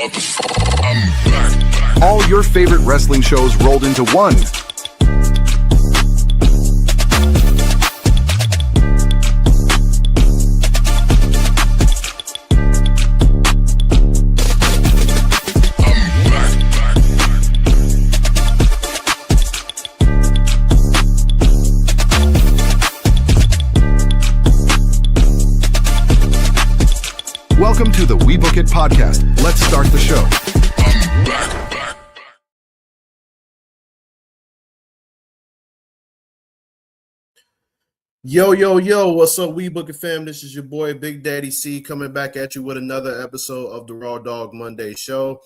All your favorite wrestling shows rolled into one. Welcome to the We Book It podcast. Let's start the show. Yo, what's up, We Book It fam? This is your boy, Big Daddy C, coming back at you with another episode of the Raw Dogg Monday show.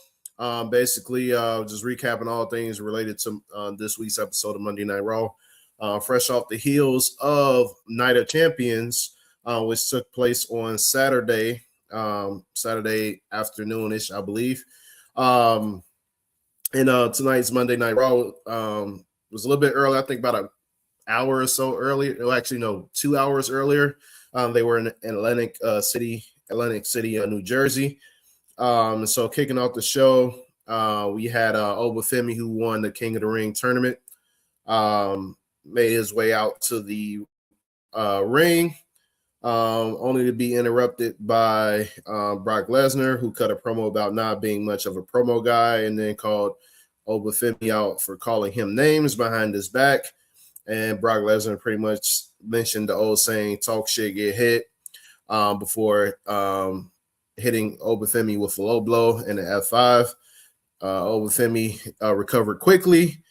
Basically, just recapping all things related to this week's episode of Monday Night Raw. Fresh off the heels of Night of Champions, which took place on Saturday afternoonish, I believe. And tonight's Monday Night Raw was a little bit early. I think about an hour or so earlier. Well, actually, no, 2 hours earlier. They were in Atlantic City, New Jersey. So kicking off the show, we had Oba Femi, who won the King of the Ring tournament. Made his way out to the ring. Only to be interrupted by Brock Lesnar, who cut a promo about not being much of a promo guy, and then called Oba Femi out for calling him names behind his back. And Brock Lesnar pretty much mentioned the old saying, talk shit, get hit, before hitting Oba Femi with a low blow and an F5. Oba Femi recovered quickly,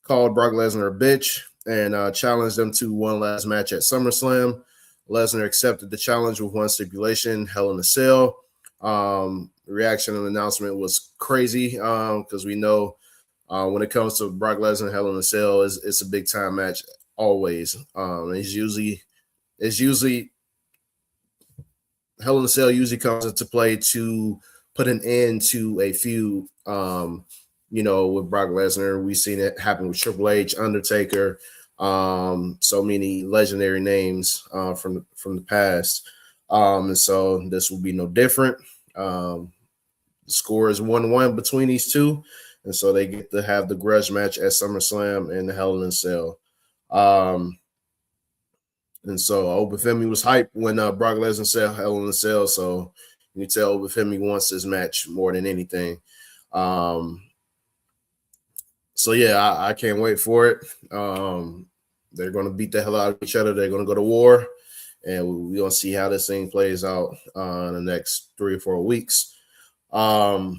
called Brock Lesnar a bitch, and challenged him to one last match at SummerSlam. Lesnar accepted the challenge with one stipulation, Hell in a Cell. Reaction and announcement was crazy because we know when it comes to Brock Lesnar, Hell in a Cell it's a big time match always. It's usually Hell in a Cell usually comes into play to put an end to a feud. With Brock Lesnar, we've seen it happen with Triple H, Undertaker. So many legendary names from the past, and so this will be no different. The score is 1-1 between these two, and so they get to have the grudge match at SummerSlam and the Hell in a Cell. And so Oba Femi was hyped when Brock Lesnar said Hell in a Cell, so you can tell Oba Femi wants this match more than anything. So yeah, I can't wait for it. They're going to beat the hell out of each other. They're going to go to war, and we're going to see how this thing plays out in the next 3 or 4 weeks. After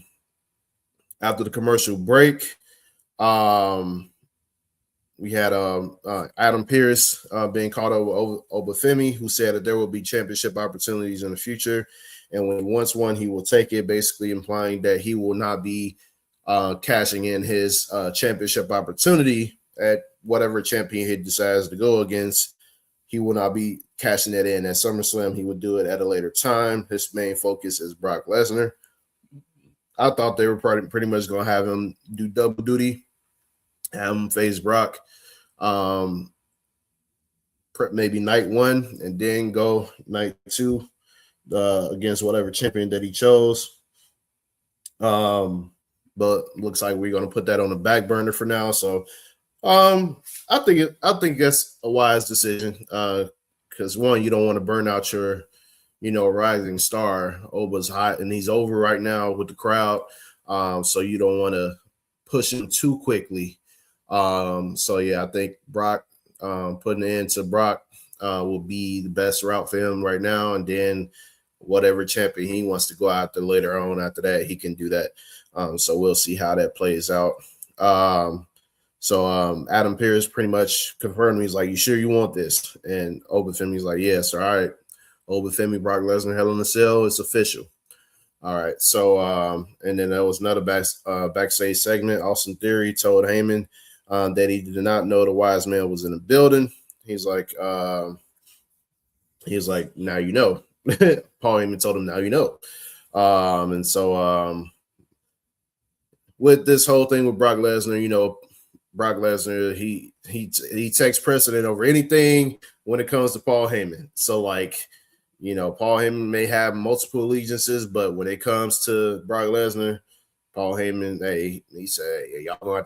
the commercial break, we had Adam Pearce being called over Oba Femi, who said that there will be championship opportunities in the future, and when he wants one, he will take it, basically implying that he will not be cashing in his championship opportunity at whatever champion he decides to go against. He will not be cashing that in at SummerSlam. He would do it at a later time. His main focus is Brock Lesnar. I thought they were pretty much going to have him do double duty, have him face Brock, maybe night 1, and then go night 2 against whatever champion that he chose. But looks like we're going to put that on the back burner for now. So I think that's a wise decision because one, you don't want to burn out your, rising star. Oba's hot and he's over right now with the crowd. So you don't want to push him too quickly. So yeah, I think Brock putting it into Brock will be the best route for him right now. And then whatever champion he wants to go after later on after that, he can do that. So we'll see how that plays out. So Adam Pearce pretty much confirmed. He's like, "You sure you want this?" And Oba Femi's like, "Yes, all right." Oba Femi, Brock Lesnar, Hell in a Cell. It's official. All right. So and then there was another backstage segment. Austin Theory told Heyman that he did not know the wise man was in the building. He's like, now you know. Paul Heyman told him, now you know. And so with this whole thing with Brock Lesnar, Brock Lesnar, he takes precedent over anything when it comes to Paul Heyman. So Paul Heyman may have multiple allegiances, but when it comes to Brock Lesnar, Paul Heyman, he said, hey, y'all gonna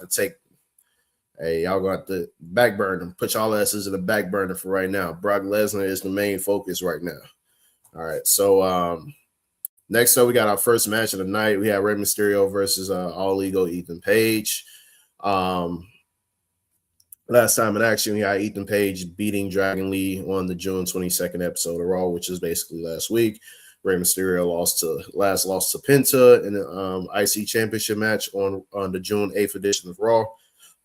have to back burner, put y'all asses in the back burner for right now. Brock Lesnar is the main focus right now. All right, so next up, we got our first match of the night. We have Rey Mysterio versus All Ego Ethan Page. Last time in action, we had Ethan Page beating Dragon Lee on the June 22nd episode of Raw, which is basically last week. Rey Mysterio lost to Penta in the IC Championship match on the June 8th edition of Raw.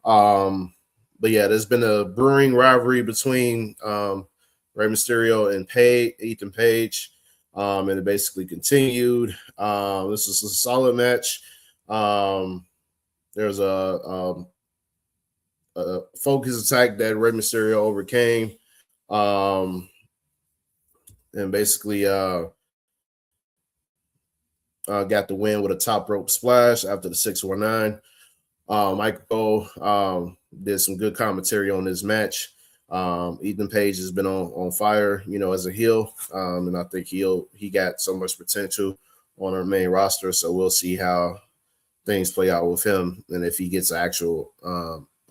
But yeah, there's been a brewing rivalry between Rey Mysterio and Ethan Page, and it basically continued. This is a solid match. There's a focus attack that Rey Mysterio overcame, and basically got the win with a top rope splash after the 619. Michael did some good commentary on this match. Ethan Page has been on fire, as a heel, and I think he got so much potential on our main roster. So we'll see how things play out with him, and if he gets an actual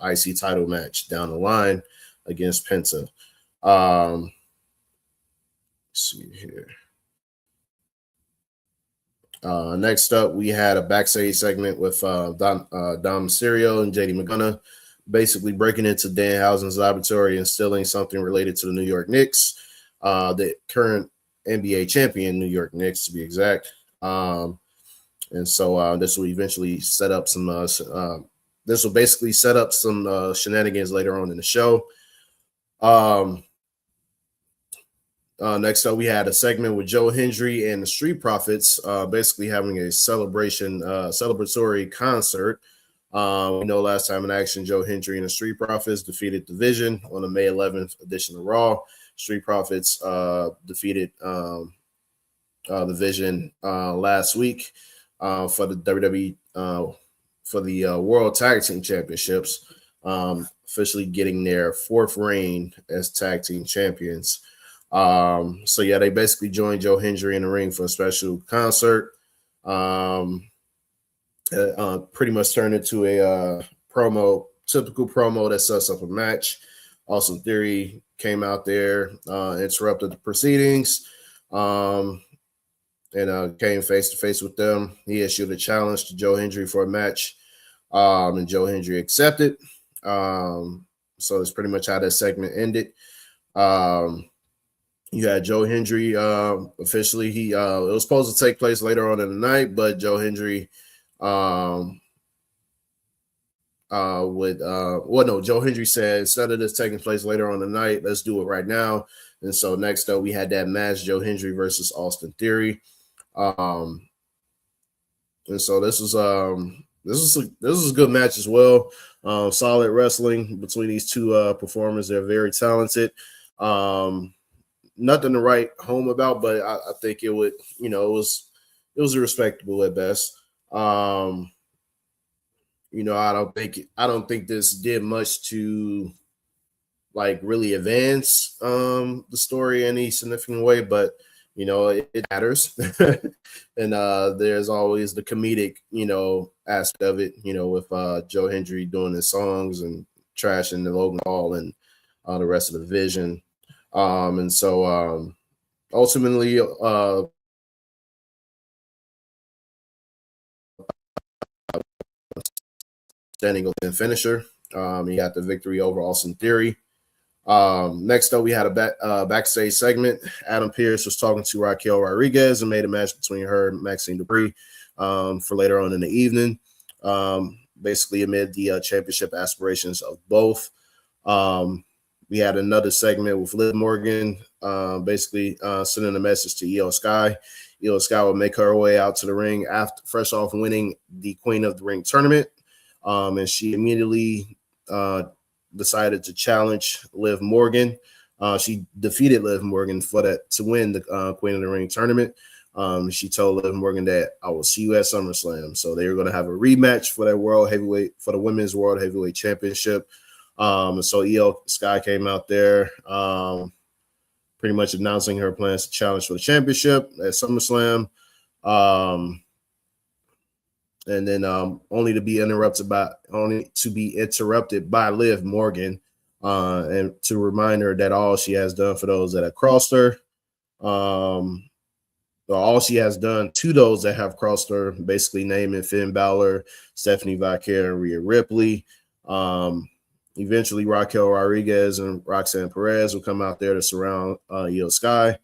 IC title match down the line against Penta. Let's see here. Next up, we had a backstage segment with Dom Mysterio and JD McDonagh, basically breaking into Danhausen's laboratory and stealing something related to the New York Knicks, the current NBA champion New York Knicks, to be exact. And so this will eventually set up some. This will basically set up some shenanigans later on in the show. Next up, we had a segment with Joe Hendry and the Street Profits, basically having a celebratory concert. We know last time in action, Joe Hendry and the Street Profits defeated The Vision on the May 11th edition of Raw. Street Profits defeated The Vision last week for the WWE for the World Tag Team Championships, officially getting their fourth reign as tag team champions. So yeah, they basically joined Joe Hendry in the ring for a special concert. Pretty much turned into a typical promo that sets up a match. Austin Theory came out there, interrupted the proceedings, and came face to face with them. He issued a challenge to Joe Hendry for a match, and Joe Hendry accepted. So that's pretty much how that segment ended. You had Joe Hendry officially. It was supposed to take place later on in the night, but Joe Hendry Joe Hendry said instead of this taking place later on the night, let's do it right now. And so next up, we had that match, Joe Hendry versus Austin Theory. And so this was a good match as well. Solid wrestling between these two performers. They're very talented. Nothing to write home about, but I think it would, it was respectable at best. I don't think this did much to like really advance the story in any significant way, but it matters. And there's always the comedic, aspect of it, with Joe Hendry doing his songs and trashing the Logan Paul and the rest of the Vision. And so ultimately, standing open finisher. He got the victory over Austin Theory. Next up, we had a backstage segment. Adam Pearce was talking to Raquel Rodriguez and made a match between her and Maxine Dupree for later on in the evening, basically amid the championship aspirations of both. We had another segment with Liv Morgan, basically sending a message to IYO SKY. IYO SKY would make her way out to the ring fresh off winning the Queen of the Ring tournament. And she immediately decided to challenge Liv Morgan. She defeated Liv Morgan to win the Queen of the Ring tournament. She told Liv Morgan that I will see you at SummerSlam. So they were going to have a rematch for the women's World Heavyweight Championship. And so IYO SKY came out there, pretty much announcing her plans to challenge for the championship at SummerSlam. and then only to be interrupted by Liv Morgan, and to remind her that all she has done for those that have crossed her, all she has done to those that have crossed her, basically naming Finn Balor, Stephanie Vaquer, and Rhea Ripley. Eventually, Raquel Rodriguez and Roxanne Perez will come out there to surround IYO SKY.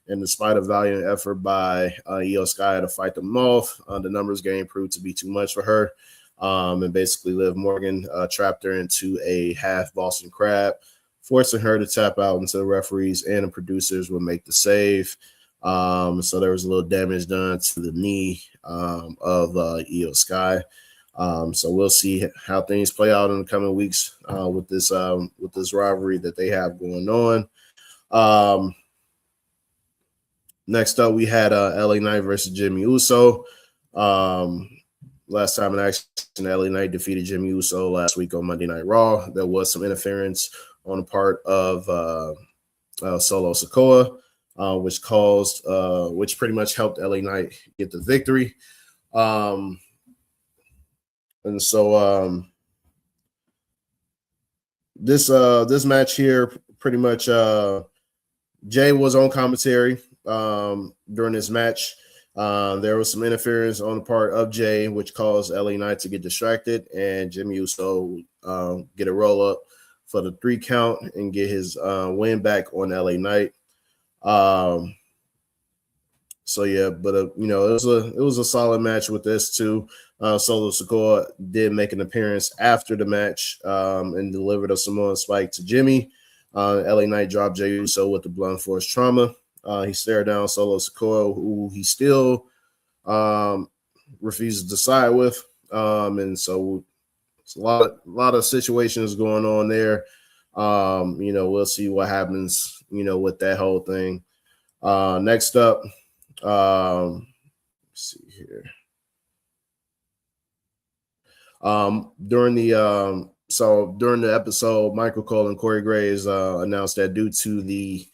And despite a valiant effort by IYO SKY to fight them off, the numbers game proved to be too much for her. And basically, Liv Morgan trapped her into a half Boston Crab, forcing her to tap out until the referees and the producers would make the save. So there was a little damage done to the knee of IYO SKY. So we'll see how things play out in the coming weeks with this rivalry that they have going on. Next up, we had LA Knight versus Jimmy Uso. Last time in action, LA Knight defeated Jimmy Uso last week on Monday Night Raw. There was some interference on the part of Solo Sikoa, which pretty much helped LA Knight get the victory. And so this match here, pretty much Jay was on commentary during this match. There was some interference on the part of Jay, which caused LA Knight to get distracted, and Jimmy Uso get a roll up for the 3 count and get his win back on LA Knight. So yeah, but it was a solid match with this too. Solo Sikoa did make an appearance after the match and delivered a Samoan spike to Jimmy. LA Knight dropped Jey Uso with the blunt force trauma. He stared down Solo Sikoa, who he still refuses to side with. And so it's a lot of situations going on there. We'll see what happens, with that whole thing. Next up, let's see here. During the episode, Michael Cole and Corey Graves announced that due to the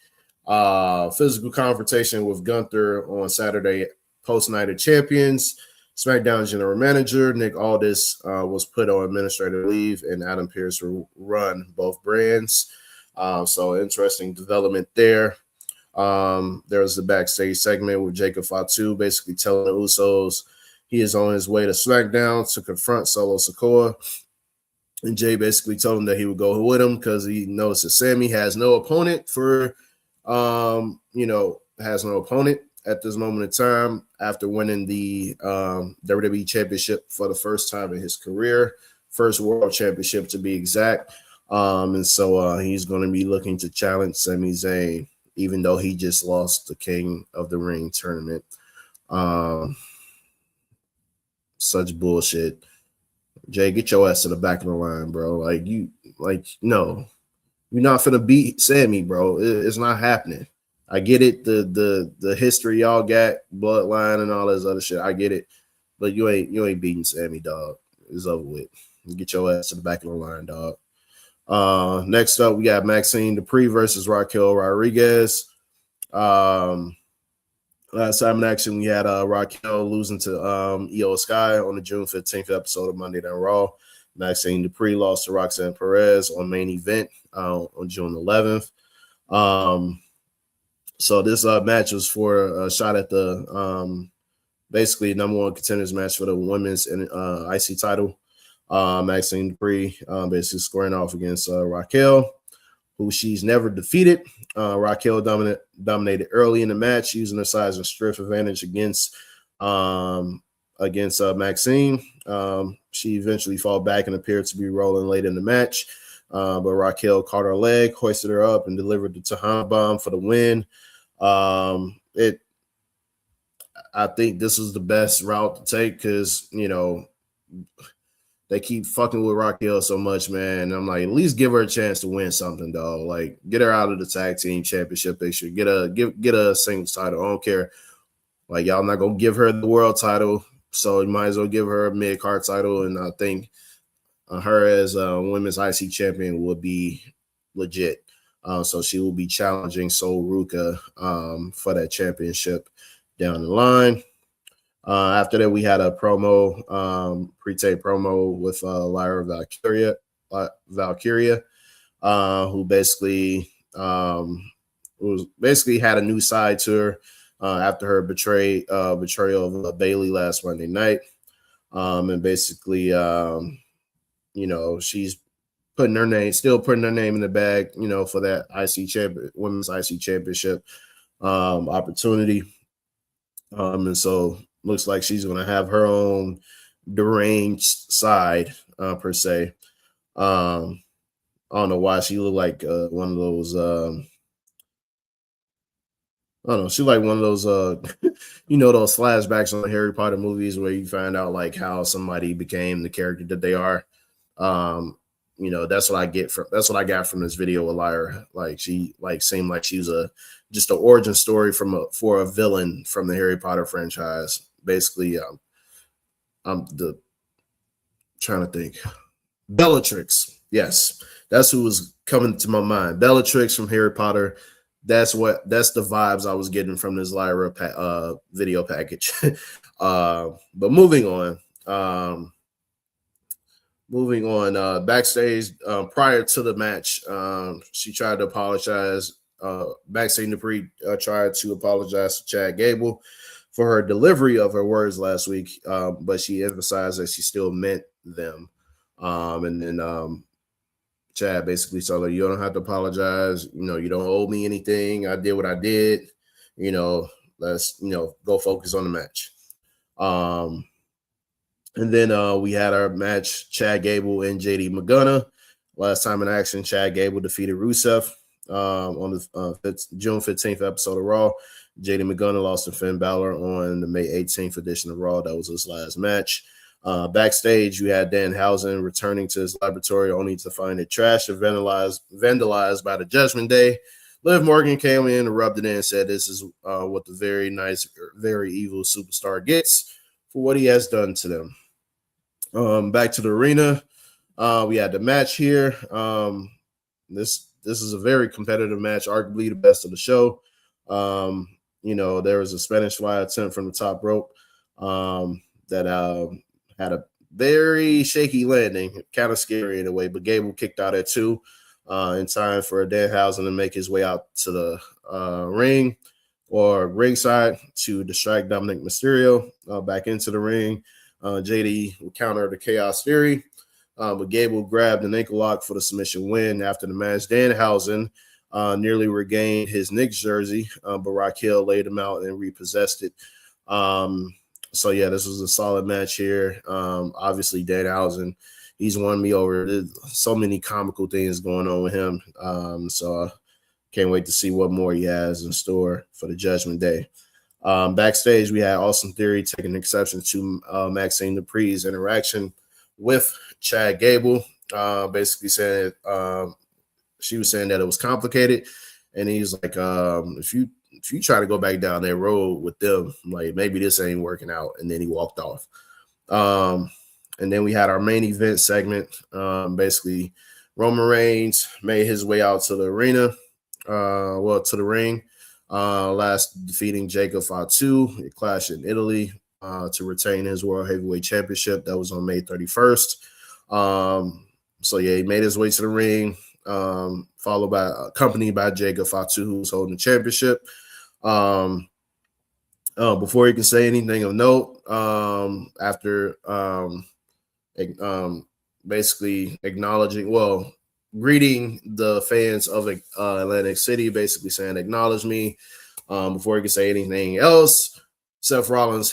physical confrontation with Gunther on Saturday post Night of Champions, SmackDown general manager Nick Aldis was put on administrative leave, and Adam Pearce will run both brands. So interesting development there. There was the backstage segment with Jacob Fatu basically telling the Usos he is on his way to SmackDown to confront Solo Sikoa. And Jay basically told him that he would go with him because he knows that Sammy has no opponent at this moment in time after winning the WWE Championship for the first time in his career, first World Championship to be exact. And so he's going to be looking to challenge Sami Zayn, even though he just lost the King of the Ring tournament. Such bullshit. Jay, get your ass to the back of the line, bro. No, you're not finna beat Sammy, bro. It's not happening. I get it. The history y'all got, bloodline and all this other shit. I get it, but you ain't beating Sammy, dog. It's over with. You get your ass to the back of the line, dog. Next up, we got Maxine Dupree versus Raquel Rodriguez. Last time in action, we had Raquel losing to IYO SKY on the June 15th episode of Monday Night Raw. Maxine Dupree lost to Roxanne Perez on main event on June 11th. So this match was for a shot at the basically number one contenders match for the women's IC title. Maxine Dupree basically squaring off against Raquel, who she's never defeated. Raquel dominated early in the match, using her size and strength advantage against Maxine. She eventually fought back and appeared to be rolling late in the match, but Raquel caught her leg, hoisted her up, and delivered the Tejana bomb for the win. I think this is the best route to take because, they keep fucking with Raquel so much, man. I'm like, at least give her a chance to win something, dog. Like, get her out of the tag team championship picture. Get a singles title. I don't care. Like, y'all not gonna give her the world title, so you might as well give her a mid card title. And I think her as a women's IC champion would be legit. So she will be challenging Sol Ruka for that championship down the line. After that, we had a promo, pre-tape promo with Lyra Valkyria, who basically had a new side to her after her betrayal of Bailey last Monday night, and basically, she's still putting her name in the bag, for that women's IC championship opportunity. And so looks like she's going to have her own deranged side, per se. I don't know why she looked like one of those. I don't know. She like one of those, those flashbacks on the Harry Potter movies where you find out like how somebody became the character that they are. That's what I got from this video with Lyra. Like she seemed like she was just an origin story for a villain from the Harry Potter franchise. Basically, I'm trying to think. Bellatrix. Yes, that's who was coming to my mind. Bellatrix from Harry Potter. That's the vibes I was getting from this Lyra video package. But moving on. Backstage, prior to the match, she tried to apologize. Backstage, Dupree tried to apologize to Chad Gable for her delivery of her words last week, but she emphasized that she still meant them. And then Chad basically told her, "You don't have to apologize. You don't owe me anything. I did what I did. Let's go focus on the match." And then we had our match, Chad Gable and JD McDonagh. Last time in action, Chad Gable defeated Rusev on the June 15th episode of Raw. JD McDonagh lost to Finn Balor on the May 18th edition of Raw. That was his last match. Backstage, you had Danhausen returning to his laboratory only to find it trashed and vandalized by the Judgment Day. Liv Morgan came in and rubbed it in and said, "This is what the very nice, very evil superstar gets for what he has done to them." Back to the arena. We had the match here. This is a very competitive match, arguably the best of the show. There was a Spanish fly attempt from the top rope that had a very shaky landing, kind of scary in a way, but Gable kicked out at 2 in time for Danhausen to make his way out to the ring or ringside to distract Dominic Mysterio back into the ring. JD would counter the Chaos Theory, but Gable grabbed an ankle lock for the submission win. After the match, Danhausen nearly regained his Knicks jersey, but Raquel laid him out and repossessed it. So yeah, this was a solid match here. Obviously, Danhausen, he's won me over. There's so many comical things going on with him. So I can't wait to see what more he has in store for the Judgment Day. Backstage, we had Austin Theory taking exception to Maxine Dupree's interaction with Chad Gable, basically saying she was saying that it was complicated, and he's like, if you try to go back down that road with them, like maybe this ain't working out. And then he walked off. And then we had our main event segment. Basically, Roman Reigns made his way out to the arena, to the ring, last defeating Jacob Fatu. It clashed in Italy to retain his World Heavyweight Championship. That was on May 31st. So yeah, he made his way to the ring, accompanied by Jacob Fatu, who was holding the championship. Before he can say anything of note, after basically greeting the fans of Atlantic City, basically saying, "Acknowledge me." Before he can say anything else, Seth Rollins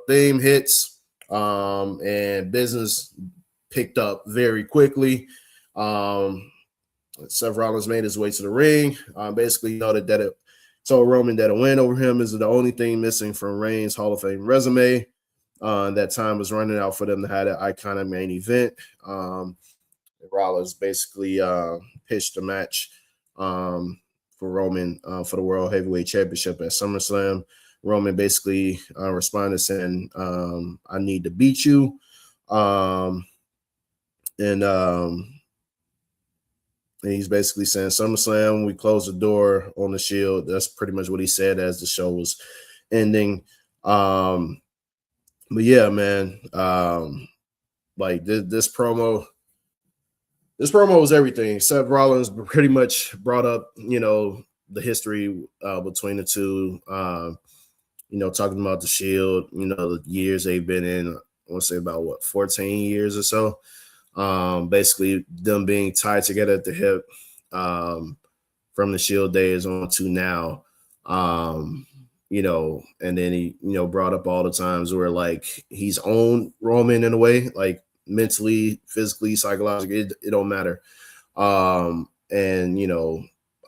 theme hits, and business picked up very quickly. Seth Rollins made his way to the ring. Basically noted that told Roman that a win over him is the only thing missing from Reigns' Hall of Fame resume. That time was running out for them to have that iconic main event. Rollins basically pitched a match for Roman for the World Heavyweight Championship at SummerSlam. Roman basically responded saying, "I need to beat you." And he's basically saying, "SummerSlam, we close the door on the Shield." That's pretty much what he said as the show was ending. But yeah, man, like this promo was everything. Seth Rollins pretty much brought up, the history between the two. Talking about the Shield, the years they've been in. I want to say about 14 years or so. Basically, them being tied together at the hip from the Shield days on to now. And then he, brought up all the times where like he's owned Roman in a way, like mentally, physically, psychologically, it don't matter. And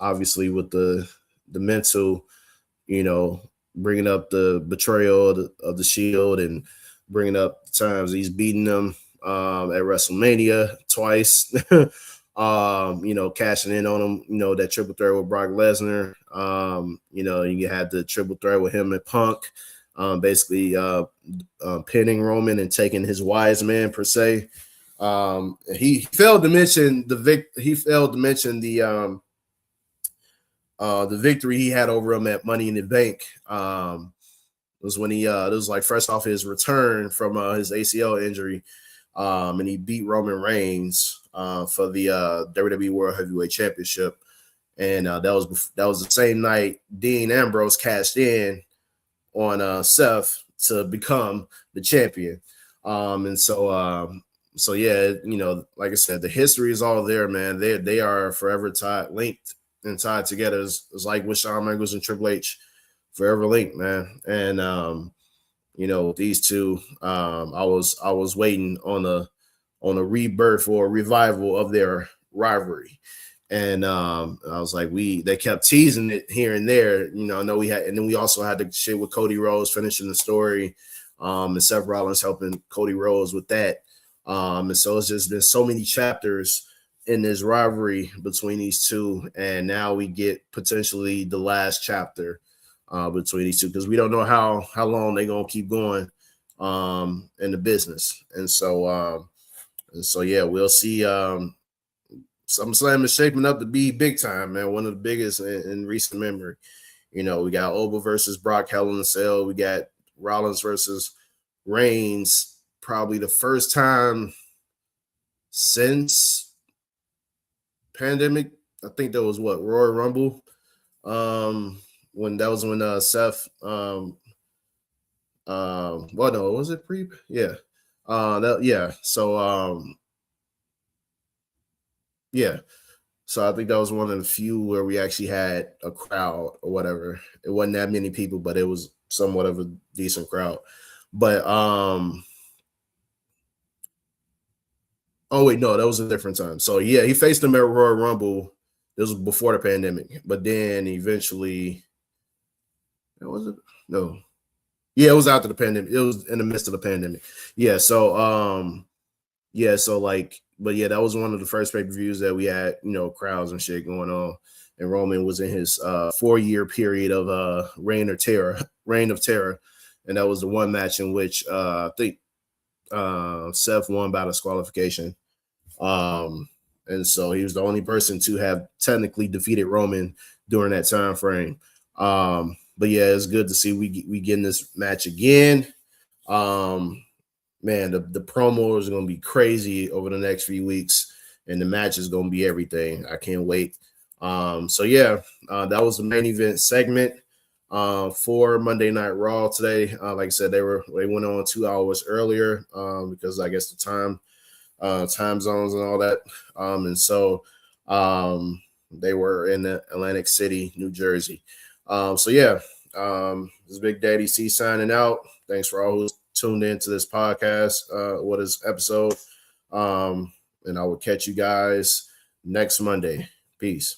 obviously with the mental, bringing up the betrayal of the Shield and bringing up the times he's beating them at WrestleMania twice. Cashing in on him, that triple threat with Brock Lesnar. You had the triple threat with him and Punk, basically pinning Roman and taking his wise man per se. He failed to mention the victory he had over him at Money in the Bank. Was when it was like fresh off his return from his ACL injury. And he beat Roman Reigns for the WWE World Heavyweight Championship, and that was the same night Dean Ambrose cashed in on Seth to become the champion. So yeah, like I said, the history is all there, man. They are forever linked and tied together. It's like with Shawn Michaels and Triple H, forever linked, man. And these two, I was waiting on a rebirth or a revival of their rivalry. And I was like, they kept teasing it here and there. I know we had, and then we also had the shit with Cody Rhodes finishing the story, and Seth Rollins helping Cody Rhodes with that. And so it's just been so many chapters in this rivalry between these two, and now we get potentially the last chapter between these two, because we don't know how long they're gonna keep going in the business. And so yeah, we'll see. SummerSlam is shaping up to be big time, man. One of the biggest in recent memory. We got Oba versus Brock, Hell in a Cell. We got Rollins versus Reigns, probably the first time since pandemic. I think that was Royal Rumble. When Seth well, no, was it pre? Yeah. So I think that was one of the few where we actually had a crowd or whatever. It wasn't that many people, but it was somewhat of a decent crowd. But oh wait, no, that was a different time. So yeah, he faced him at Royal Rumble. This was before the pandemic, but then eventually, was it? No. Yeah, it was after the pandemic. It was in the midst of the pandemic. Yeah, so but yeah, that was one of the first pay-per-views that we had, crowds and shit going on. And Roman was in his 4-year period of reign of terror. And that was the one match in which I think Seth won by disqualification. And so he was the only person to have technically defeated Roman during that time frame. But yeah, it's good to see we getting this match again. Man, the promo is going to be crazy over the next few weeks, and the match is going to be everything. I can't wait. So yeah, that was the main event segment for Monday Night Raw today. Like I said, they went on 2 hours earlier because I guess the time zones and all that. And so they were in Atlantic City, New Jersey. So yeah, this is Big Daddy C signing out. Thanks for all who's tuned into this podcast, what is episode. And I will catch you guys next Monday. Peace.